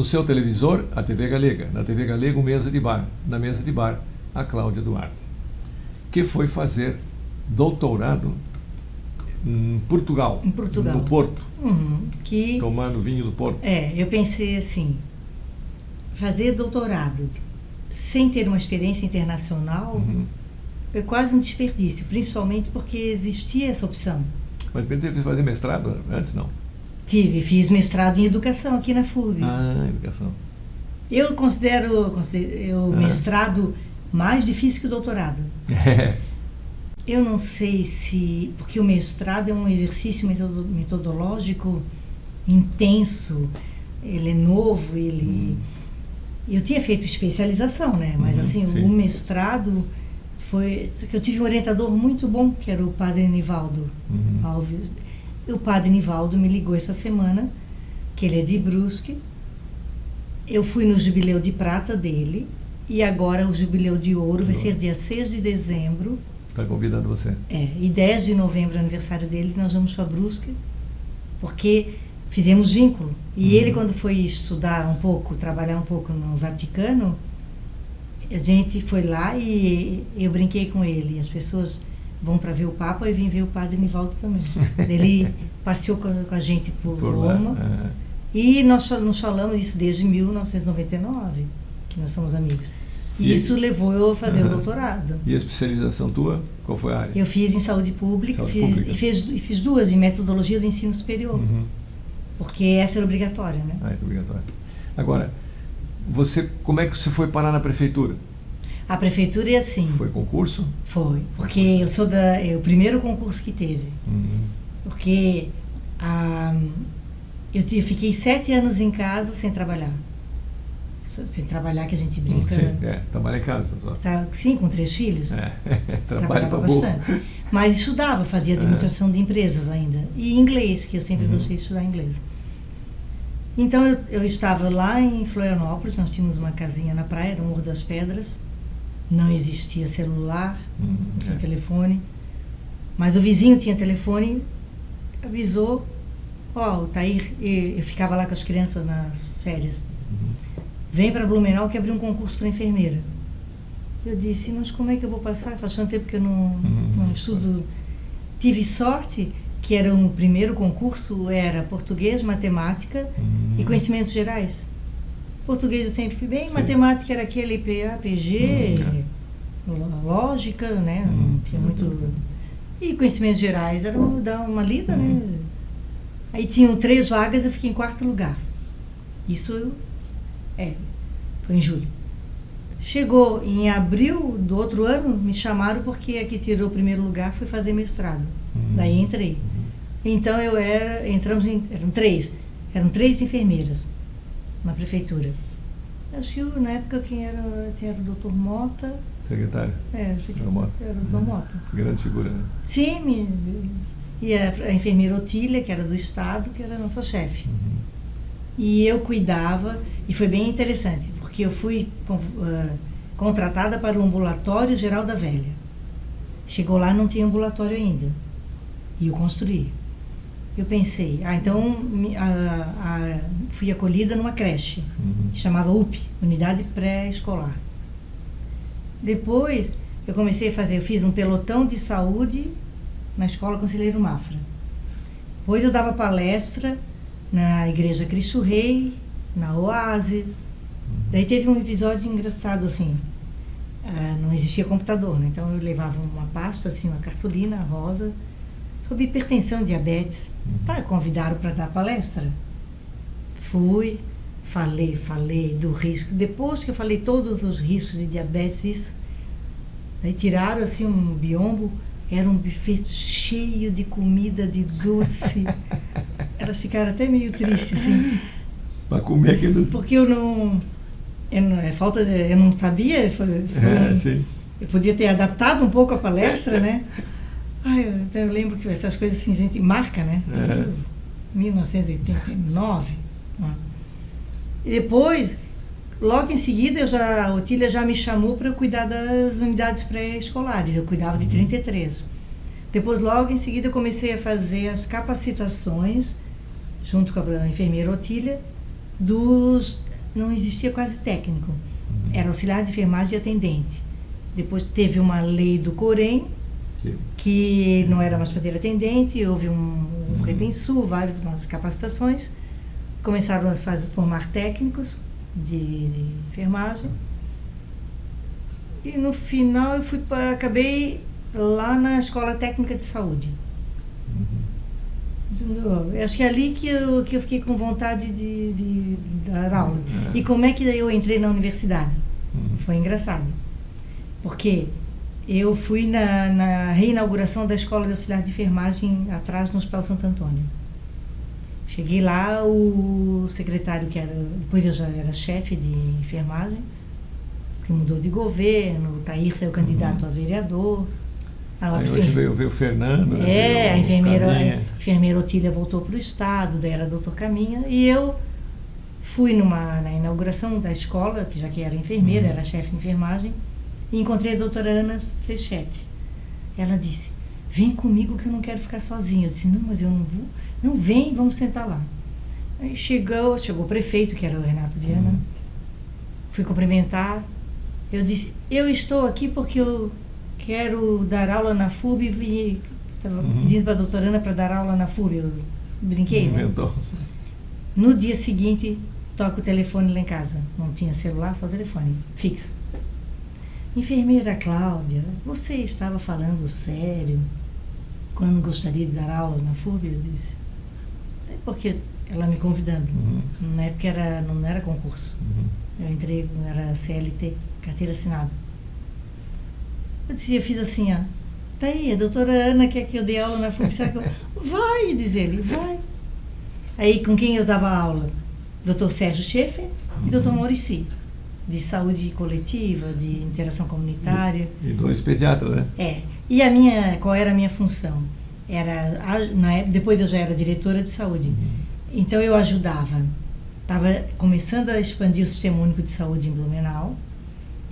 no seu televisor, a TV Galega. Na TV Galega, uma mesa de bar. Na mesa de bar, a Cláudia Duarte, que foi fazer doutorado em Portugal, no Porto, tomando vinho do Porto. Eu pensei assim, fazer doutorado sem ter uma experiência internacional foi quase um desperdício, principalmente porque existia essa opção. Mas teve que fazer mestrado antes, não? Fiz mestrado em educação aqui na FURB. Educação. Eu considero o mestrado mais difícil que o doutorado. Eu não sei se... Porque o mestrado é um exercício metodológico intenso, ele é novo, Eu tinha feito especialização, né? Mas assim, o mestrado foi... Eu tive um orientador muito bom, que era o padre Nivaldo Alves. O padre Nivaldo me ligou essa semana, que ele é de Brusque. Eu fui no jubileu de prata dele, e agora o jubileu de ouro vai ser dia 6 de dezembro. Está convidando você. E 10 de novembro é aniversário dele, nós vamos para Brusque, porque fizemos vínculo. E ele, quando foi estudar um pouco, trabalhar um pouco no Vaticano, a gente foi lá e eu brinquei com ele. As pessoas vão para ver o Papa e vim ver o padre Nivaldo também. Ele passeou com a gente por Roma. E nós nos falamos isso desde 1999, que nós somos amigos. E isso levou eu a fazer o doutorado. E a especialização tua, qual foi a área? Eu fiz em saúde pública, e fiz duas em metodologia do ensino superior. Porque essa era obrigatória, né? Era obrigatória. Agora, como é que você foi parar na prefeitura? A prefeitura é assim. Foi concurso? Foi, porque eu sou o primeiro concurso que teve. Porque eu fiquei 7 anos em casa sem trabalhar. Sem trabalhar, que a gente brinca. Sim, trabalha em casa. Sim, com 3 filhos. Trabalhava bastante. Mas estudava, fazia administração de empresas ainda. E inglês, que eu sempre gostei de estudar inglês. Então eu estava lá em Florianópolis, nós tínhamos uma casinha na praia, no Morro das Pedras. Não existia celular, não tinha telefone. Mas o vizinho tinha telefone, avisou. O Tair, eu ficava lá com as crianças nas férias. Vem para Blumenau que abriu um concurso para enfermeira. Eu disse, mas como é que eu vou passar? Faz tanto tempo que eu não estudo. Tive sorte que era o primeiro concurso, era português, matemática e conhecimentos gerais. Português eu sempre fui bem, matemática era aquele IPA, PG, lógica, né? Não tinha muito... E conhecimentos gerais era dar uma lida, né? Aí tinham 3 vagas, eu fiquei em 4º lugar. Isso foi em julho. Chegou em abril do outro ano, me chamaram porque a que tirou o primeiro lugar foi fazer mestrado. Daí entrei. Então eram 3 enfermeiras na prefeitura. Acho que na época quem era o doutor Mota. Secretário? Secretário. Era o doutor Mota. Grande figura, né? Sim, e a enfermeira Otília, que era do estado, que era a nossa chefe. E eu cuidava, e foi bem interessante, porque eu fui contratada para o ambulatório geral da velha. Chegou lá, não tinha ambulatório ainda. E eu construí. Eu pensei, então fui acolhida numa creche, que chamava UP, Unidade Pré-Escolar. Depois, eu fiz um pelotão de saúde na Escola Conselheiro Mafra. Depois eu dava palestra na Igreja Cristo Rei, na Oásis. Daí teve um episódio engraçado, assim, não existia computador, né? Então eu levava uma pasta, assim, uma cartolina rosa, sobre hipertensão, diabetes. Convidaram para dar palestra. Fui, falei do risco. Depois que eu falei todos os riscos de diabetes, isso, daí tiraram, assim, um biombo, era um buffet cheio de comida, de doce. Elas ficaram até meio tristes, assim. Para comer aquele doce. Porque eu não sabia, sim. Eu podia ter adaptado um pouco a palestra, né? Eu lembro que essas coisas assim, a gente marca, né? 1989. E depois, logo em seguida, a Otília já me chamou para eu cuidar das unidades pré-escolares. Eu cuidava de 33. Depois, logo em seguida, eu comecei a fazer as capacitações, junto com a enfermeira Otília, não existia quase técnico. Era auxiliar de enfermagem e atendente. Depois teve uma lei do Corém, que não era mais para ter atendente, houve um repensu, várias capacitações. Começaram a formar técnicos de enfermagem. E no final acabei lá na Escola Técnica de Saúde. Eu acho que é ali que eu fiquei com vontade de dar aula. E como é que eu entrei na universidade? Foi engraçado. Porque eu fui na reinauguração da Escola de Auxiliar de Enfermagem atrás no Hospital Santo Antônio. Cheguei lá, o secretário depois eu já era chefe de enfermagem, que mudou de governo, o Tair saiu candidato a vereador. Aí hoje veio o Fernando. A enfermeira Otília voltou para o estado, daí era doutor Caminha, e eu fui na inauguração da escola, já que era enfermeira, era chefe de enfermagem, e encontrei a doutora Ana Frechete. Ela disse, vem comigo que eu não quero ficar sozinha. Eu disse, não, mas eu não vou. Não, vem, vamos sentar lá. Aí chegou o prefeito, que era o Renato Viana, fui cumprimentar. Eu disse, eu estou aqui porque eu quero dar aula na FUB e estava pedindo para a doutora Ana para dar aula na FUB. Eu brinquei, né? No dia seguinte, toca o telefone lá em casa. Não tinha celular, só telefone fixo. Enfermeira Cláudia, você estava falando sério quando gostaria de dar aulas na FUB? Eu disse, é porque ela me convidando. Na época não era concurso. Eu entrei, era CLT, carteira assinada. Eu fiz assim, ó, tá aí, a doutora Ana quer que eu dê aula na FUB. Vai, diz ele, vai. Aí com quem eu dava aula? Doutor Sérgio Schaeffer e doutor Maurici, de saúde coletiva, de interação comunitária. E 2 pediatras, né? E qual era a minha função? Depois eu já era diretora de saúde. Então eu ajudava. Estava começando a expandir o Sistema Único de Saúde em Blumenau.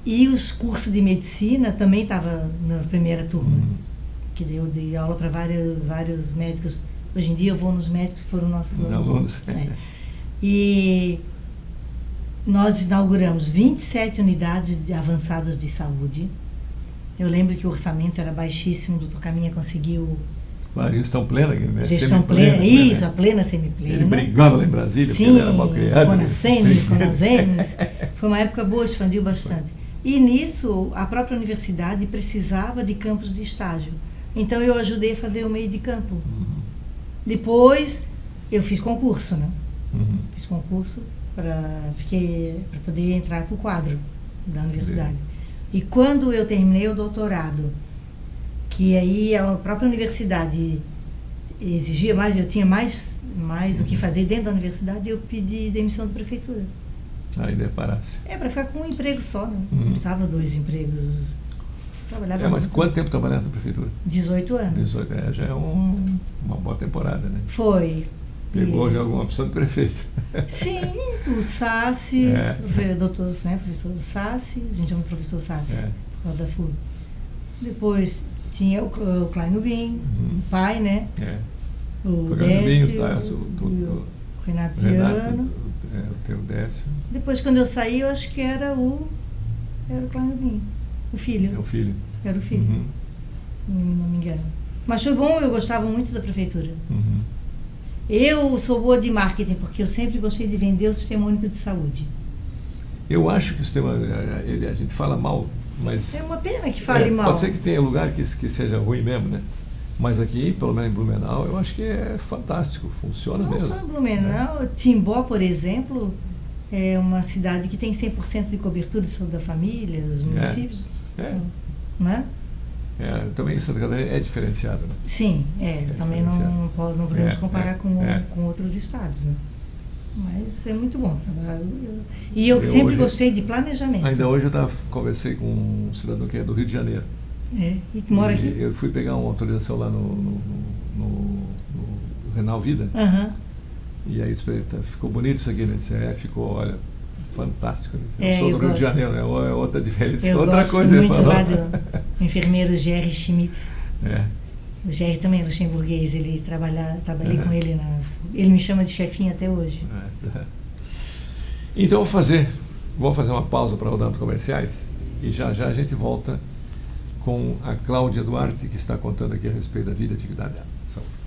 E os cursos de medicina também estavam na primeira turma. Que eu dei aula para vários médicos. Hoje em dia eu vou nos médicos que foram nossos alunos. E nós inauguramos 27 unidades avançadas de saúde. Eu lembro que o orçamento era baixíssimo, o doutor Caminha conseguiu... A gestão plena, né? Gestão plena, isso, a plena semiplena. Ele brigava lá em Brasília, sim, porque ele era mal criado. Conasems. Foi uma época boa, expandiu bastante. E nisso, a própria universidade precisava de campos de estágio. Então eu ajudei a fazer o meio de campo. Depois, eu fiz concurso, né? Fiz concurso para poder entrar para o quadro da universidade. E quando eu terminei o doutorado, que aí a própria universidade exigia mais, eu tinha mais o que fazer dentro da universidade, eu pedi demissão da prefeitura. Aí deparasse. Para ficar com um emprego só, né? Não estava 2 empregos. Trabalhava mas quanto tempo trabalhaste na prefeitura? 18 anos. 18, já é uma boa temporada, né? Foi. Pegou já alguma opção de prefeito. Sim, o Sassi, o doutor, né, professor Sassi, a gente chama de professor Sassi, por causa da FUB. Depois tinha o Klein Ubin, o pai, né? O Décio, o Renato Viana. O teu Décio. Depois, quando eu saí, eu acho que era o Klein Ubin, o filho. É o filho. Era o filho, não me engano. Mas foi bom, eu gostava muito da prefeitura. Eu sou boa de marketing, porque eu sempre gostei de vender o Sistema Único de Saúde. Eu acho que o sistema, a gente fala mal, mas... É uma pena que fale mal. Pode ser que tenha lugar que seja ruim mesmo, né? Mas aqui, pelo menos em Blumenau, eu acho que é fantástico, funciona mesmo. Não só em Blumenau, Timbó, por exemplo, é uma cidade que tem 100% de cobertura de saúde da família, os municípios, né? Também Santa Catarina é diferenciado, né? Sim, também não podemos comparar com outros estados, né? Mas é muito bom o trabalho. E eu sempre gostei de planejamento. Ainda hoje eu conversei com um cidadão que é do Rio de Janeiro. E que mora aqui? Eu fui pegar uma autorização lá no Renal Vida. E aí eu disse pra ele, ficou bonito isso aqui, né? Ele disse, ficou, olha, fantástico. Eu sou do Rio de Janeiro, é outra diferença, outra coisa. Eu gosto muito lá do enfermeiro Jerry Schmidt. O Jerry também é luxemburguês, trabalhei com ele ele me chama de chefinho até hoje. Então vou fazer uma pausa para rodar para comerciais e já já a gente volta com a Cláudia Duarte, que está contando aqui a respeito da vida e atividade dela. Saúde.